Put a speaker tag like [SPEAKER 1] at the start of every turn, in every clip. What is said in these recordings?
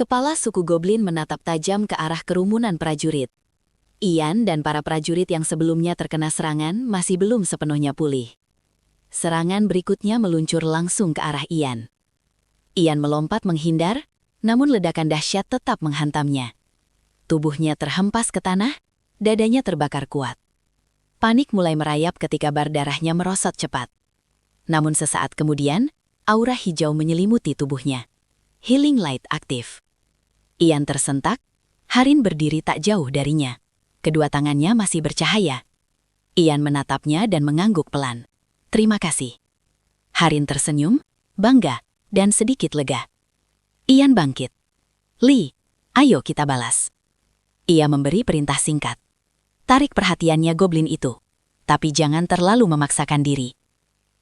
[SPEAKER 1] Kepala suku Goblin menatap tajam ke arah kerumunan prajurit. Ian dan para prajurit yang sebelumnya terkena serangan masih belum sepenuhnya pulih. Serangan berikutnya meluncur langsung ke arah Ian. Ian melompat menghindar, namun ledakan dahsyat tetap menghantamnya. Tubuhnya terhempas ke tanah, dadanya terbakar kuat. Panik mulai merayap ketika bar darahnya merosot cepat. Namun sesaat kemudian, aura hijau menyelimuti tubuhnya. Healing Light aktif. Ian tersentak, Harin berdiri tak jauh darinya. Kedua tangannya masih bercahaya. Ian menatapnya dan mengangguk pelan. Terima kasih. Harin tersenyum, bangga, dan sedikit lega. Ian bangkit. Lee, ayo kita balas. Ia memberi perintah singkat. Tarik perhatiannya goblin itu. Tapi jangan terlalu memaksakan diri.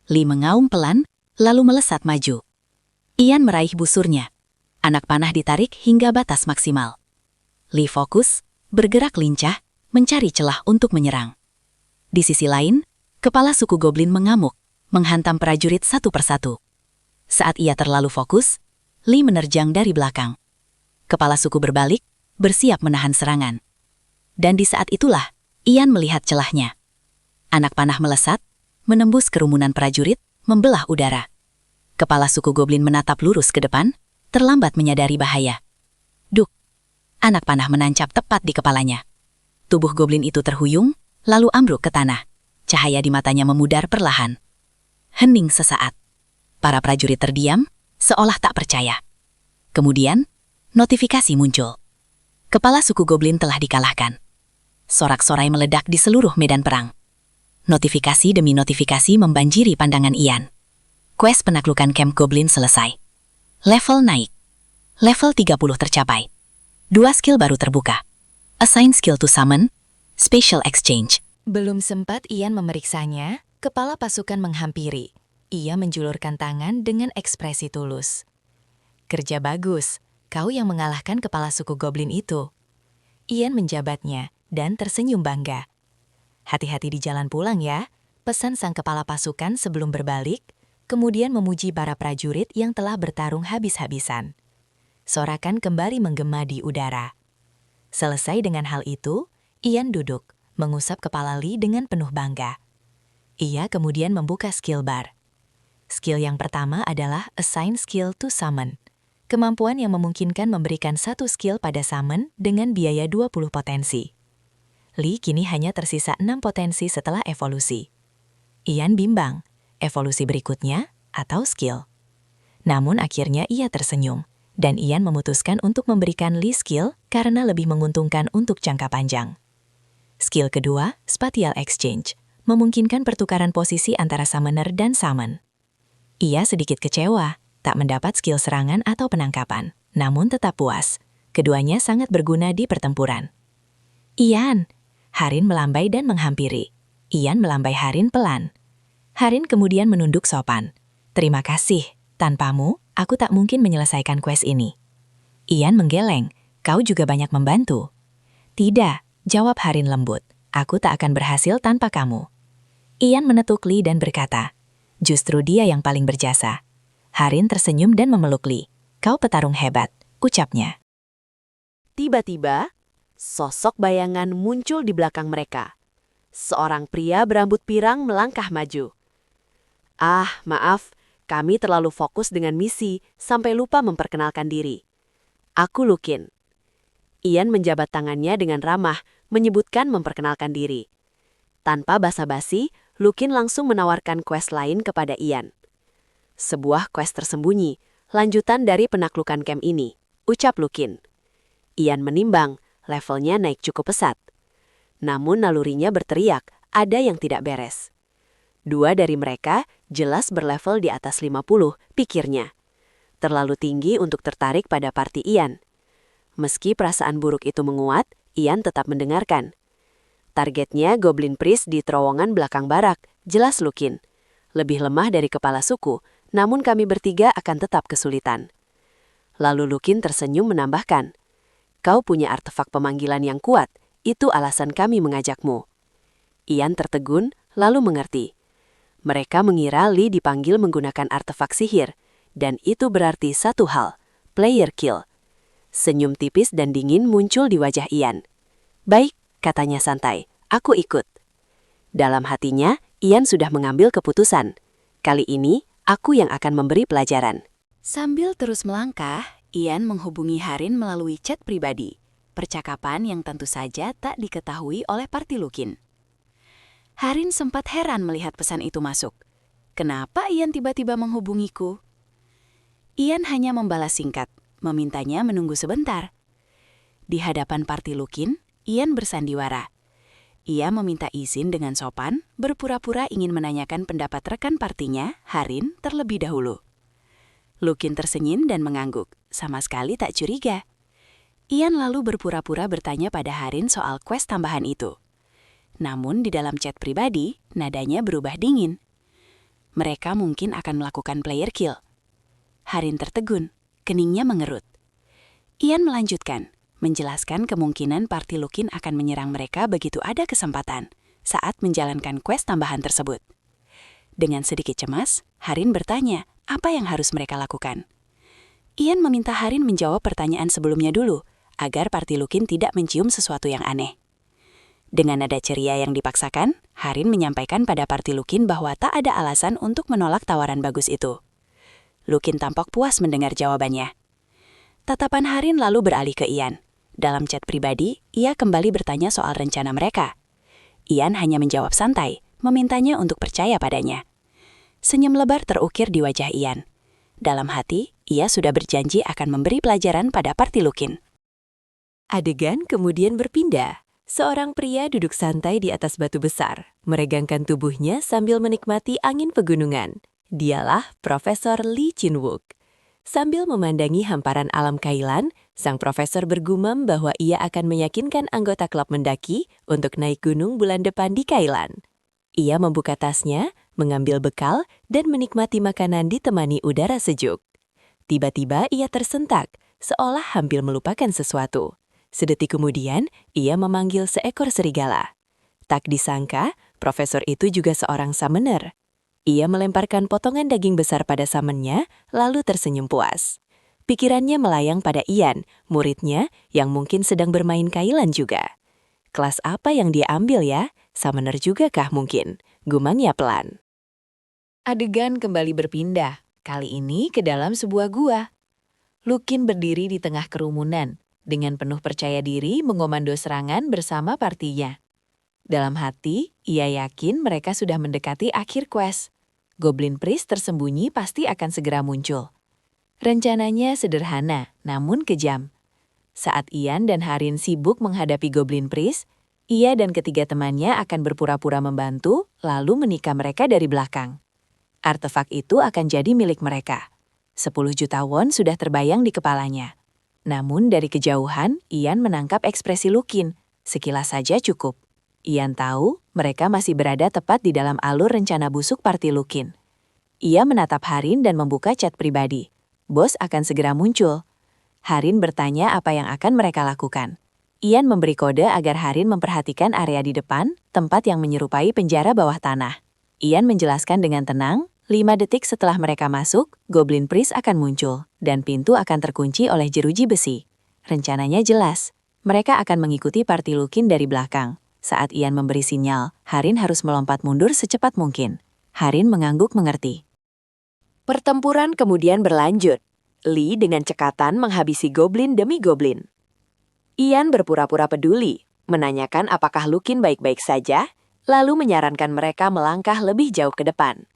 [SPEAKER 1] Lee mengaum pelan, lalu melesat maju. Ian meraih busurnya. Anak panah ditarik hingga batas maksimal. Lee fokus, bergerak lincah, mencari celah untuk menyerang. Di sisi lain, kepala suku goblin mengamuk, menghantam prajurit satu persatu. Saat ia terlalu fokus, Lee menerjang dari belakang. Kepala suku berbalik, bersiap menahan serangan. Dan di saat itulah, Ian melihat celahnya. Anak panah melesat, menembus kerumunan prajurit, membelah udara. Kepala suku goblin menatap lurus ke depan, terlambat menyadari bahaya. Duk! Anak panah menancap tepat di kepalanya. Tubuh goblin itu terhuyung, lalu ambruk ke tanah. Cahaya di matanya memudar perlahan. Hening sesaat. Para prajurit terdiam, seolah tak percaya. Kemudian, notifikasi muncul. Kepala suku goblin telah dikalahkan. Sorak-sorai meledak di seluruh medan perang. Notifikasi demi notifikasi membanjiri pandangan Ian. Quest penaklukan camp goblin selesai. Level naik. Level 30 tercapai. 2 skill baru terbuka. Assign skill to summon, Spatial Exchange.
[SPEAKER 2] Belum sempat Ian memeriksanya, kepala pasukan menghampiri. Ia menjulurkan tangan dengan ekspresi tulus. Kerja bagus, kau yang mengalahkan kepala suku goblin itu. Ian menjabatnya dan tersenyum bangga. Hati-hati di jalan pulang ya, pesan sang kepala pasukan sebelum berbalik, kemudian memuji para prajurit yang telah bertarung habis-habisan. Sorakan kembali menggema di udara. Selesai dengan hal itu, Ian duduk, mengusap kepala Lee dengan penuh bangga. Ia kemudian membuka skill bar. Skill yang pertama adalah Assign Skill to Summon. Kemampuan yang memungkinkan memberikan satu skill pada summon dengan biaya 20 potensi. Lee kini hanya tersisa 6 potensi setelah evolusi. Ian bimbang, evolusi berikutnya atau skill. Namun akhirnya ia tersenyum. Dan Ian memutuskan untuk memberikan Lee skill karena lebih menguntungkan untuk jangka panjang. Skill kedua, Spatial Exchange, memungkinkan pertukaran posisi antara summoner dan summon. Ia sedikit kecewa, tak mendapat skill serangan atau penangkapan, namun tetap puas. Keduanya sangat berguna di pertempuran. Ian, Harin melambai dan menghampiri. Ian melambai Harin pelan. Harin kemudian menunduk sopan. Terima kasih, tanpamu, aku tak mungkin menyelesaikan quest ini. Ian menggeleng, kau juga banyak membantu. Tidak, jawab Harin lembut. Aku tak akan berhasil tanpa kamu. Ian menetuk Lee dan berkata, justru dia yang paling berjasa. Harin tersenyum dan memeluk Lee. Kau petarung hebat, ucapnya.
[SPEAKER 3] Tiba-tiba, sosok bayangan muncul di belakang mereka. Seorang pria berambut pirang melangkah maju. Ah, maaf. Kami terlalu fokus dengan misi sampai lupa memperkenalkan diri. Aku Lukin. Ian menjabat tangannya dengan ramah, menyebutkan memperkenalkan diri. Tanpa basa-basi, Lukin langsung menawarkan quest lain kepada Ian. Sebuah quest tersembunyi, lanjutan dari penaklukan camp ini, ucap Lukin. Ian menimbang, levelnya naik cukup pesat. Namun nalurinya berteriak, ada yang tidak beres. 2 dari mereka jelas berlevel di atas 50, pikirnya. Terlalu tinggi untuk tertarik pada party Ian. Meski perasaan buruk itu menguat, Ian tetap mendengarkan. Targetnya Goblin Priest di terowongan belakang barak, jelas Lukin. Lebih lemah dari kepala suku, namun kami bertiga akan tetap kesulitan. Lalu Lukin tersenyum menambahkan, kau punya artefak pemanggilan yang kuat, itu alasan kami mengajakmu. Ian tertegun, lalu mengerti. Mereka mengira Lee dipanggil menggunakan artefak sihir, dan itu berarti satu hal, player kill. Senyum tipis dan dingin muncul di wajah Ian. "Baik," katanya santai, "aku ikut." Dalam hatinya, Ian sudah mengambil keputusan. Kali ini, aku yang akan memberi pelajaran.
[SPEAKER 1] Sambil terus melangkah, Ian menghubungi Harin melalui chat pribadi. Percakapan yang tentu saja tak diketahui oleh Party Lukin. Harin sempat heran melihat pesan itu masuk. Kenapa Ian tiba-tiba menghubungiku? Ian hanya membalas singkat, memintanya menunggu sebentar. Di hadapan Party Lukin, Ian bersandiwara. Ia meminta izin dengan sopan, berpura-pura ingin menanyakan pendapat rekan partinya, Harin, terlebih dahulu. Lukin tersenyum dan mengangguk, sama sekali tak curiga. Ian lalu berpura-pura bertanya pada Harin soal quest tambahan itu. Namun di dalam chat pribadi, nadanya berubah dingin. Mereka mungkin akan melakukan player kill. Harin tertegun, keningnya mengerut. Ian melanjutkan, menjelaskan kemungkinan Party Lukin akan menyerang mereka begitu ada kesempatan saat menjalankan quest tambahan tersebut. Dengan sedikit cemas, Harin bertanya apa yang harus mereka lakukan. Ian meminta Harin menjawab pertanyaan sebelumnya dulu, agar Party Lukin tidak mencium sesuatu yang aneh. Dengan nada ceria yang dipaksakan, Harin menyampaikan pada Party Lukin bahwa tak ada alasan untuk menolak tawaran bagus itu. Lukin tampak puas mendengar jawabannya. Tatapan Harin lalu beralih ke Ian. Dalam chat pribadi, ia kembali bertanya soal rencana mereka. Ian hanya menjawab santai, memintanya untuk percaya padanya. Senyum lebar terukir di wajah Ian. Dalam hati, ia sudah berjanji akan memberi pelajaran pada Party Lukin.
[SPEAKER 2] Adegan kemudian berpindah. Seorang pria duduk santai di atas batu besar, meregangkan tubuhnya sambil menikmati angin pegunungan. Dialah Profesor Lee Chin-wook. Sambil memandangi hamparan alam Kailan, sang profesor bergumam bahwa ia akan meyakinkan anggota klub mendaki untuk naik gunung bulan depan di Kailan. Ia membuka tasnya, mengambil bekal, dan menikmati makanan ditemani udara sejuk. Tiba-tiba ia tersentak, seolah hampir melupakan sesuatu. Sedetik kemudian, ia memanggil seekor serigala. Tak disangka, profesor itu juga seorang summoner. Ia melemparkan potongan daging besar pada summonnya, lalu tersenyum puas. Pikirannya melayang pada Ian, muridnya yang mungkin sedang bermain Kailan juga. Kelas apa yang dia ambil ya? Summoner juga kah mungkin? Gumamnya pelan. Adegan kembali berpindah, kali ini ke dalam sebuah gua. Lukin berdiri di tengah kerumunan, dengan penuh percaya diri mengomando serangan bersama partinya. Dalam hati, ia yakin mereka sudah mendekati akhir quest. Goblin Priest tersembunyi pasti akan segera muncul. Rencananya sederhana, namun kejam. Saat Ian dan Harin sibuk menghadapi Goblin Priest, ia dan ketiga temannya akan berpura-pura membantu, lalu menikah mereka dari belakang. Artefak itu akan jadi milik mereka. 10 juta won sudah terbayang di kepalanya. Namun dari kejauhan, Ian menangkap ekspresi Lukin. Sekilas saja cukup. Ian tahu mereka masih berada tepat di dalam alur rencana busuk Party Lukin. Ia menatap Harin dan membuka chat pribadi. Bos akan segera muncul. Harin bertanya apa yang akan mereka lakukan. Ian memberi kode agar Harin memperhatikan area di depan, tempat yang menyerupai penjara bawah tanah. Ian menjelaskan dengan tenang, 5 detik setelah mereka masuk, Goblin Priest akan muncul, dan pintu akan terkunci oleh jeruji besi. Rencananya jelas, mereka akan mengikuti Party Lukin dari belakang. Saat Ian memberi sinyal, Harin harus melompat mundur secepat mungkin. Harin mengangguk mengerti. Pertempuran kemudian berlanjut. Lee dengan cekatan menghabisi goblin demi goblin. Ian berpura-pura peduli, menanyakan apakah Lukin baik-baik saja, lalu menyarankan mereka melangkah lebih jauh ke depan.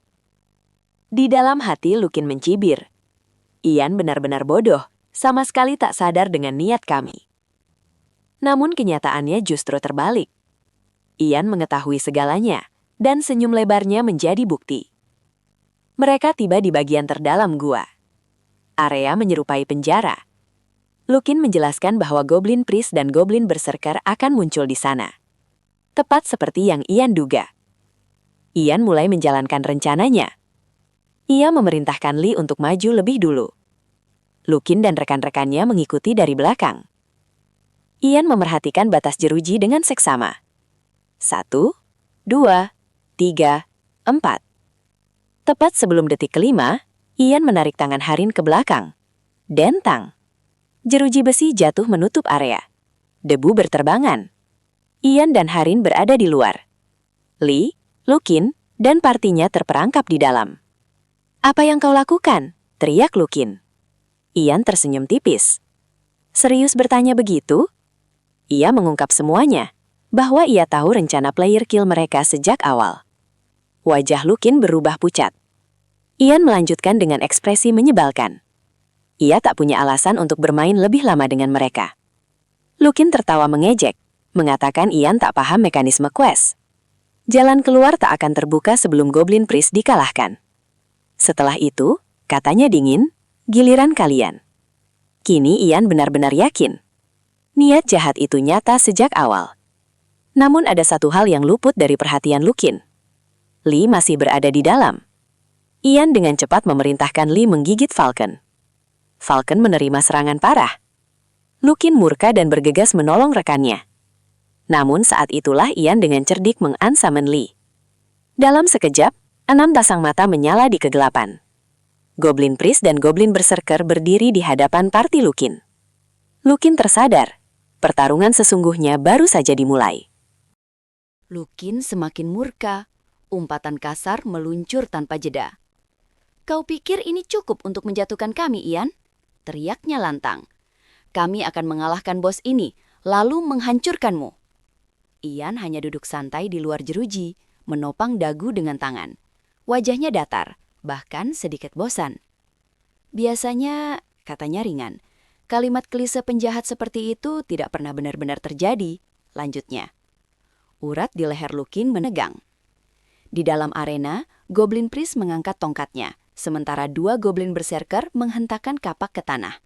[SPEAKER 2] Di dalam hati Lukin mencibir. Ian benar-benar bodoh, sama sekali tak sadar dengan niat kami. Namun kenyataannya justru terbalik. Ian mengetahui segalanya, dan senyum lebarnya menjadi bukti. Mereka tiba di bagian terdalam gua. Area menyerupai penjara. Lukin menjelaskan bahwa Goblin Priest dan Goblin Berserker akan muncul di sana. Tepat seperti yang Ian duga. Ian mulai menjalankan rencananya. Ia memerintahkan Lee untuk maju lebih dulu. Lukin dan rekan-rekannya mengikuti dari belakang. Ian memerhatikan batas jeruji dengan seksama. 1, 2, 3, 4. Tepat sebelum detik kelima, Ian menarik tangan Harin ke belakang. Dentang.
[SPEAKER 3] Jeruji besi jatuh menutup area. Debu berterbangan. Ian dan Harin berada di luar. Lee, Lukin, dan partinya terperangkap di dalam. "Apa yang kau lakukan?" teriak Lukin. Ian tersenyum tipis. "Serius bertanya begitu?" Ia mengungkap semuanya, bahwa ia tahu rencana player kill mereka sejak awal. Wajah Lukin berubah pucat. Ian melanjutkan dengan ekspresi menyebalkan. Ia tak punya alasan untuk bermain lebih lama dengan mereka. Lukin tertawa mengejek, mengatakan Ian tak paham mekanisme quest. Jalan keluar tak akan terbuka sebelum Goblin Priest dikalahkan. Setelah itu, katanya dingin, "Giliran kalian." Kini Ian benar-benar yakin. Niat jahat itu nyata sejak awal. Namun ada satu hal yang luput dari perhatian Lukin. Lee masih berada di dalam. Ian dengan cepat memerintahkan Lee menggigit Falcon. Falcon menerima serangan parah. Lukin murka dan bergegas menolong rekannya. Namun saat itulah Ian dengan cerdik meng-unsummon Lee. Dalam sekejap, 6 pasang mata menyala di kegelapan. Goblin Priest dan Goblin Berserker berdiri di hadapan parti Lukin. Lukin tersadar, pertarungan sesungguhnya baru saja dimulai.
[SPEAKER 1] Lukin semakin murka. Umpatan kasar meluncur tanpa jeda. "Kau pikir ini cukup untuk menjatuhkan kami, Ian?" teriaknya lantang. "Kami akan mengalahkan bos ini, lalu menghancurkanmu." Ian hanya duduk santai di luar jeruji, menopang dagu dengan tangan. Wajahnya datar, bahkan sedikit bosan. "Biasanya," katanya ringan, "kalimat klise penjahat seperti itu tidak pernah benar-benar terjadi," lanjutnya. Urat di leher Lukin menegang. Di dalam arena, Goblin Priest mengangkat tongkatnya, sementara 2 Goblin Berserker menghentakkan kapak ke tanah.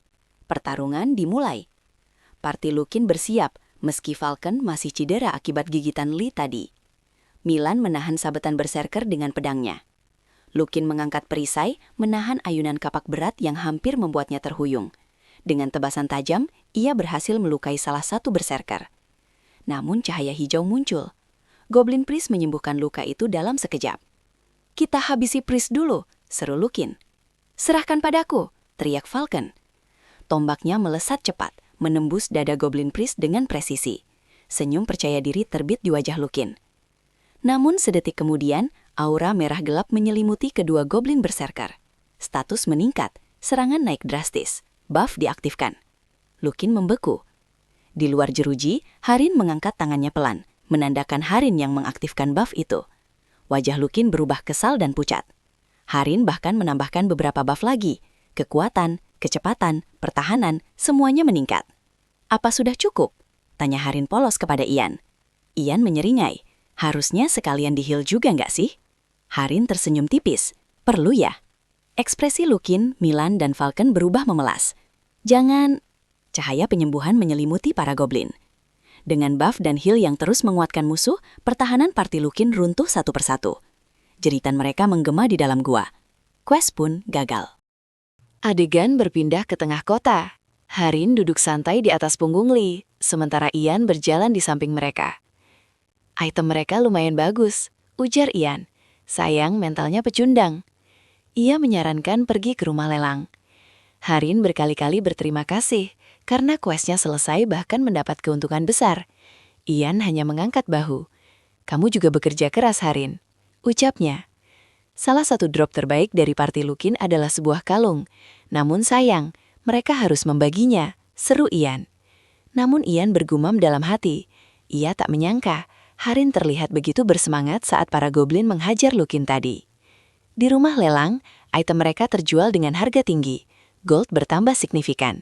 [SPEAKER 1] Pertarungan dimulai. Parti Lukin bersiap, meski Falcon masih cedera akibat gigitan Lee tadi. Milan menahan sabetan Berserker dengan pedangnya. Lukin mengangkat perisai, menahan ayunan kapak berat yang hampir membuatnya terhuyung. Dengan tebasan tajam, ia berhasil melukai salah satu Berserker. Namun cahaya hijau muncul. Goblin Priest menyembuhkan luka itu dalam sekejap. "Kita habisi Priest dulu," seru Lukin. "Serahkan padaku," teriak Falcon. Tombaknya melesat cepat, menembus dada Goblin Priest dengan presisi. Senyum percaya diri terbit di wajah Lukin. Namun sedetik kemudian, aura merah gelap menyelimuti kedua Goblin Berserker. Status meningkat, serangan naik drastis, buff diaktifkan. Lukin membeku. Di luar jeruji, Harin mengangkat tangannya pelan, menandakan Harin yang mengaktifkan buff itu. Wajah Lukin berubah kesal dan pucat. Harin bahkan menambahkan beberapa buff lagi. Kekuatan, kecepatan, pertahanan, semuanya meningkat. "Apa sudah cukup?" tanya Harin polos kepada Ian. Ian menyeringai. "Harusnya sekalian di-heal juga nggak sih?" Harin tersenyum tipis. "Perlu ya?" Ekspresi Lukin, Milan, dan Falcon berubah memelas. "Jangan..." Cahaya penyembuhan menyelimuti para goblin. Dengan buff dan heal yang terus menguatkan musuh, pertahanan parti Lukin runtuh satu persatu. Jeritan mereka menggema di dalam gua. Quest pun gagal. Adegan berpindah ke tengah kota. Harin duduk santai di atas punggung Lee, sementara Ian berjalan di samping mereka. "Item mereka lumayan bagus," ujar Ian. "Sayang mentalnya pecundang." Ia menyarankan pergi ke rumah lelang. Harin berkali-kali berterima kasih, karena questnya selesai bahkan mendapat keuntungan besar. Ian hanya mengangkat bahu. "Kamu juga bekerja keras, Harin," ucapnya. Salah satu drop terbaik dari parti Lukin adalah sebuah kalung. Namun sayang, mereka harus membaginya, seru Ian. Namun Ian bergumam dalam hati. Ia tak menyangka, Harin terlihat begitu bersemangat saat para goblin menghajar Lukin tadi. Di rumah lelang, item mereka terjual dengan harga tinggi. Gold bertambah signifikan.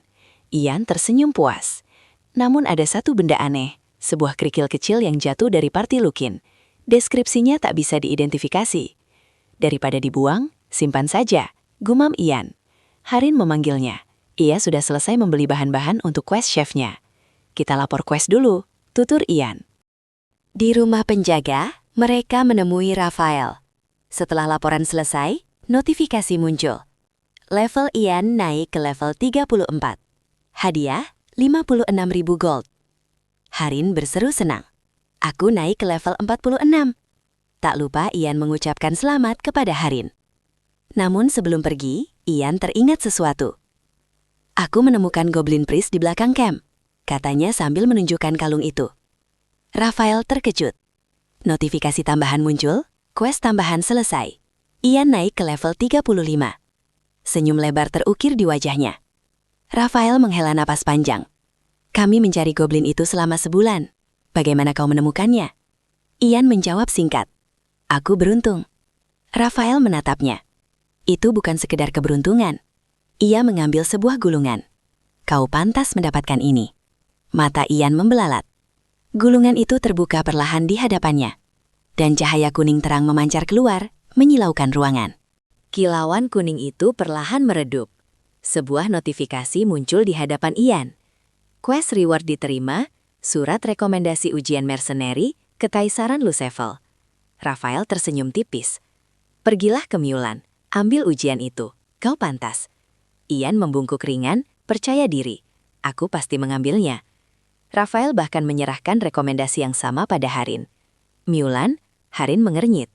[SPEAKER 1] Ian tersenyum puas. Namun ada satu benda aneh, sebuah kerikil kecil yang jatuh dari parti Lukin. Deskripsinya tak bisa diidentifikasi. "Daripada dibuang, simpan saja," gumam Ian. Harin memanggilnya. Ia sudah selesai membeli bahan-bahan untuk quest chefnya. "Kita lapor quest dulu," tutur Ian. Di rumah penjaga, mereka menemui Raphael. Setelah laporan selesai, notifikasi muncul. Level Ian naik ke level 34. Hadiah, 56.000 gold. Harin berseru senang. "Aku naik ke level 46. Tak lupa Ian mengucapkan selamat kepada Harin. Namun sebelum pergi, Ian teringat sesuatu.
[SPEAKER 3] Aku menemukan Goblin Priest di belakang camp, katanya sambil menunjukkan kalung itu. Rafael terkejut. Notifikasi tambahan muncul, quest tambahan selesai. Ian naik ke level 35. Senyum lebar terukir di wajahnya. Rafael menghela napas panjang. Kami mencari goblin itu selama sebulan. Bagaimana kau menemukannya? Ian menjawab singkat. Aku beruntung. Rafael menatapnya. Itu bukan sekedar keberuntungan. Ia mengambil sebuah gulungan. Kau pantas mendapatkan ini. Mata Ian membelalat. Gulungan itu terbuka perlahan di hadapannya. Dan cahaya kuning terang memancar keluar, menyilaukan ruangan.
[SPEAKER 1] Kilauan kuning itu perlahan meredup. Sebuah notifikasi muncul di hadapan Ian. Quest reward diterima, surat rekomendasi ujian mercenary, Kekaisaran Lucefel. Rafael tersenyum tipis. Pergilah ke Mulan, ambil ujian itu, kau pantas. Ian membungkuk ringan, percaya diri. Aku pasti mengambilnya. Rafael bahkan menyerahkan rekomendasi yang sama pada Harin. Mulan, Harin mengernyit.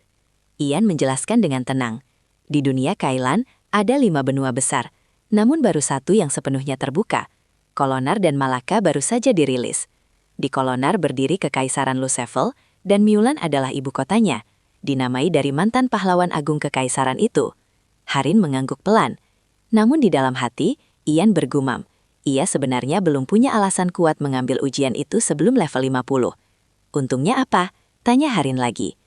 [SPEAKER 1] Ian menjelaskan dengan tenang. Di dunia Kailan, ada 5 benua besar, namun baru satu yang sepenuhnya terbuka. Kolonar dan Malaka baru saja dirilis. Di Kolonar berdiri Kekaisaran Lucefel, dan Mulan adalah ibu kotanya, dinamai dari mantan pahlawan agung Kekaisaran itu. Harin mengangguk pelan. Namun di dalam hati, Ian bergumam. Ia sebenarnya belum punya alasan kuat mengambil ujian itu sebelum level 50. Untungnya apa? Tanya Harin lagi.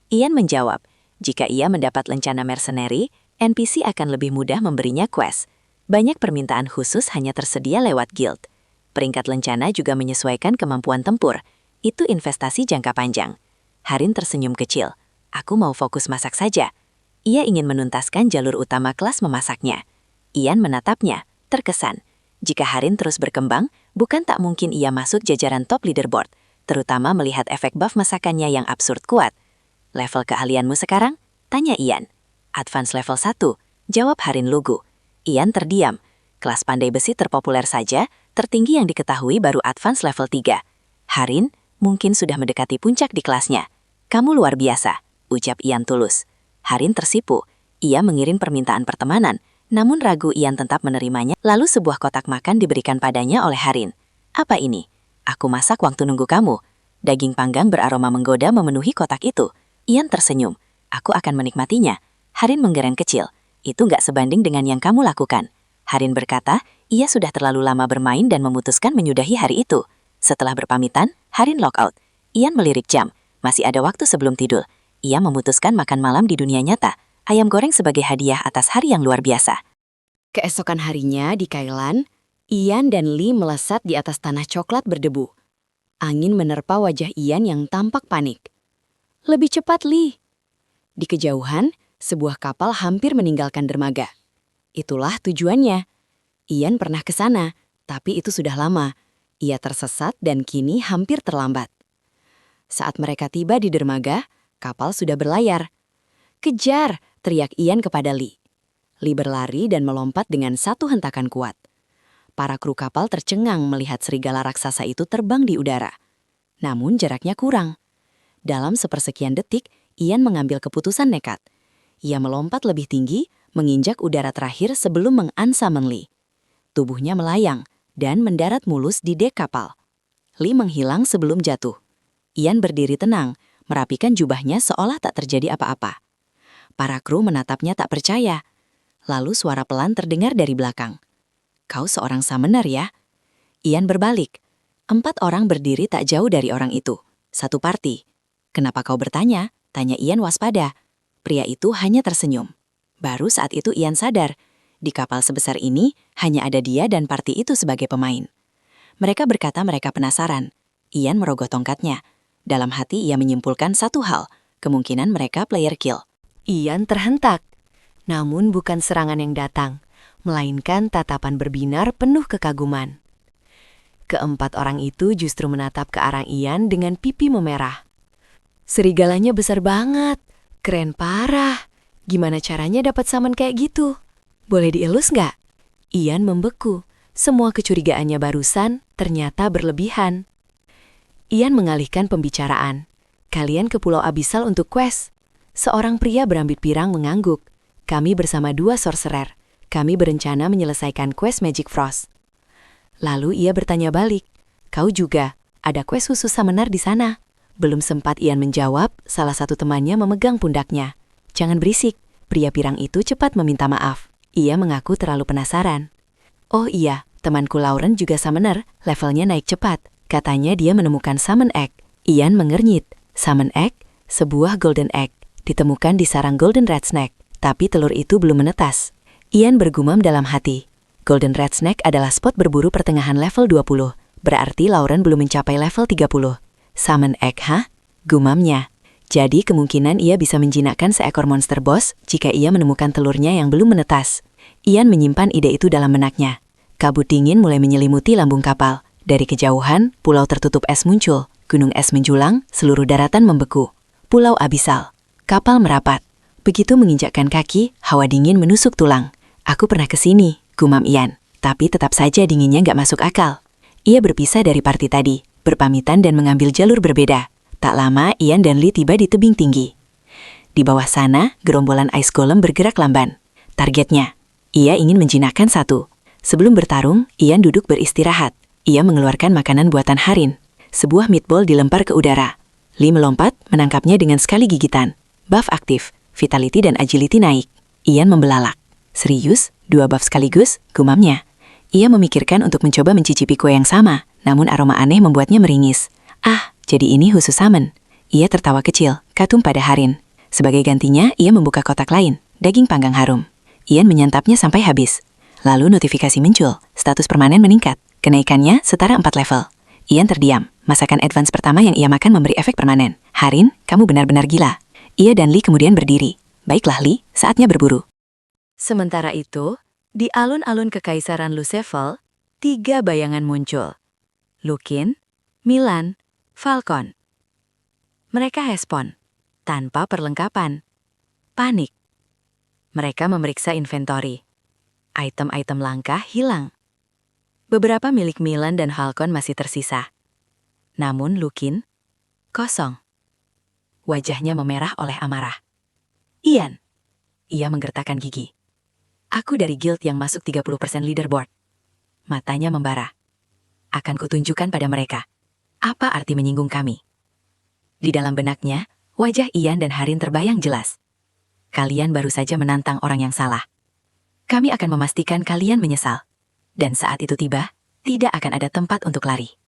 [SPEAKER 1] Ian menjawab, jika ia mendapat lencana mercenary, NPC akan lebih mudah memberinya quest. Banyak permintaan khusus hanya tersedia lewat guild. Peringkat lencana juga menyesuaikan kemampuan tempur. Itu investasi jangka panjang. Harin tersenyum kecil. Aku mau fokus masak saja. Ia ingin menuntaskan jalur utama kelas memasaknya. Ian menatapnya, terkesan. Jika Harin terus berkembang, bukan tak mungkin ia masuk jajaran top leaderboard, terutama melihat efek buff masakannya yang absurd kuat. Level keahlianmu sekarang? Tanya Ian. Advance level 1, jawab Harin lugu. Ian terdiam. Kelas pandai besi terpopuler saja, tertinggi yang diketahui baru advance level 3. Harin, mungkin sudah mendekati puncak di kelasnya. Kamu luar biasa, ucap Ian tulus. Harin tersipu. Ia mengirim permintaan pertemanan, namun ragu Ian tetap menerimanya. Lalu sebuah kotak makan diberikan padanya oleh Harin. Apa ini? Aku masak waktu nunggu kamu. Daging panggang beraroma menggoda memenuhi kotak itu. Ian tersenyum. Aku akan menikmatinya. Harin menggereng kecil. Itu nggak sebanding dengan yang kamu lakukan. Harin berkata, ia sudah terlalu lama bermain dan memutuskan menyudahi hari itu. Setelah berpamitan, Harin lockout. Ian melirik jam. Masih ada waktu sebelum tidur. Ia memutuskan makan malam di dunia nyata. Ayam goreng sebagai hadiah atas hari yang luar biasa. Keesokan harinya di Kailan, Ian dan Lee melesat di atas tanah coklat berdebu. Angin menerpa wajah Ian yang tampak panik. Lebih cepat, Lee. Di kejauhan, sebuah kapal hampir meninggalkan dermaga. Itulah tujuannya. Ian pernah ke sana, tapi itu sudah lama. Ia tersesat dan kini hampir terlambat. Saat mereka tiba di dermaga, kapal sudah berlayar. Kejar! Teriak Ian kepada Lee. Lee berlari dan melompat dengan satu hentakan kuat. Para kru kapal tercengang melihat serigala raksasa itu terbang di udara. Namun jaraknya kurang. Dalam sepersekian detik, Ian mengambil keputusan nekat. Ia melompat lebih tinggi, menginjak udara terakhir sebelum mengansamen Lee. Tubuhnya melayang dan mendarat mulus di dek kapal. Lee menghilang sebelum jatuh. Ian berdiri tenang, merapikan jubahnya seolah tak terjadi apa-apa. Para kru menatapnya tak percaya. Lalu suara pelan terdengar dari belakang. Kau seorang summoner ya? Ian berbalik. 4 orang berdiri tak jauh dari orang itu. Satu party. Kenapa kau bertanya? Tanya Ian waspada. Pria itu hanya tersenyum. Baru saat itu Ian sadar. Di kapal sebesar ini, hanya ada dia dan party itu sebagai pemain. Mereka berkata mereka penasaran. Ian merogoh tongkatnya. Dalam hati ia menyimpulkan satu hal. Kemungkinan mereka player kill. Ian terhentak. Namun bukan serangan yang datang, melainkan tatapan berbinar penuh kekaguman. Keempat orang itu justru menatap ke arah Ian dengan pipi memerah. Serigalanya besar banget, keren parah. Gimana caranya dapat summon kayak gitu? Boleh dielus nggak? Ian membeku. Semua kecurigaannya barusan ternyata berlebihan. Ian mengalihkan pembicaraan. Kalian ke Pulau Abyssal untuk quest. Seorang pria berambut pirang mengangguk. Kami bersama 2 sorcerer.
[SPEAKER 3] kami berencana menyelesaikan quest Magic Frost. Lalu ia bertanya balik, kau juga, ada quest khusus summoner di sana. Belum sempat Ian menjawab, salah satu temannya memegang pundaknya. Jangan berisik, pria pirang itu cepat meminta maaf. Ia mengaku terlalu penasaran. Oh iya, temanku Lauren juga summoner, levelnya naik cepat. Katanya dia menemukan Summon Egg. Ian mengernyit. Summon Egg? Sebuah Golden Egg. Ditemukan di sarang Golden Red Snake, tapi telur itu belum menetas. Ian bergumam dalam hati. Golden Red Snake adalah spot berburu pertengahan level 20. Berarti Lauren belum mencapai level 30. Summon Egg, hah? Gumamnya. Jadi kemungkinan ia bisa menjinakkan seekor monster boss jika ia menemukan telurnya yang belum menetas. Ian menyimpan ide itu dalam benaknya. Kabut dingin mulai menyelimuti lambung kapal. Dari kejauhan, pulau tertutup es muncul. Gunung es menjulang, seluruh daratan membeku. Pulau abisal. Kapal merapat. Begitu menginjakkan kaki, hawa dingin menusuk tulang. Aku pernah ke sini, gumam Ian. Tapi tetap saja dinginnya nggak masuk akal. Ia berpisah dari party tadi, berpamitan dan mengambil jalur berbeda. Tak lama, Ian dan Lee tiba di tebing tinggi. Di bawah sana, gerombolan Ice Golem bergerak lamban. Targetnya, ia ingin menjinakkan satu. Sebelum bertarung, Ian duduk beristirahat. Ia mengeluarkan makanan buatan Harin. Sebuah meatball dilempar ke udara. Lee melompat, menangkapnya dengan sekali gigitan. Buff aktif, vitality dan agility naik. Ian membelalak. Serius? 2 buff sekaligus? Gumamnya. Ia memikirkan untuk mencoba mencicipi kue yang sama, namun aroma aneh membuatnya meringis. Ah, jadi ini khusus summon. Ia tertawa kecil, kagum pada Harin. Sebagai gantinya, ia membuka kotak lain, daging panggang harum. Ian menyantapnya sampai habis. Lalu notifikasi muncul, status permanen meningkat. Kenaikannya setara 4 level. Ian terdiam. Masakan advance pertama yang ia makan memberi efek permanen. Harin, kamu benar-benar gila. Ia dan Lee kemudian berdiri. Baiklah Lee, saatnya berburu. Sementara itu, di alun-alun Kekaisaran Lucefel, 3 bayangan muncul. Lukin, Milan, Falcon. Mereka respon, tanpa perlengkapan. Panik. Mereka memeriksa inventory. Item-item langka hilang. Beberapa milik Milan dan Falcon masih tersisa. Namun Lukin, kosong. Wajahnya memerah oleh amarah. Ian. Ia menggertakkan gigi. Aku dari guild yang masuk 30% leaderboard. Matanya membara. Akan kutunjukkan pada mereka. Apa arti menyinggung kami? Di dalam benaknya, wajah Ian dan Harin terbayang jelas. Kalian baru saja menantang orang yang salah. Kami akan memastikan kalian menyesal. Dan saat itu tiba, tidak akan ada tempat untuk lari.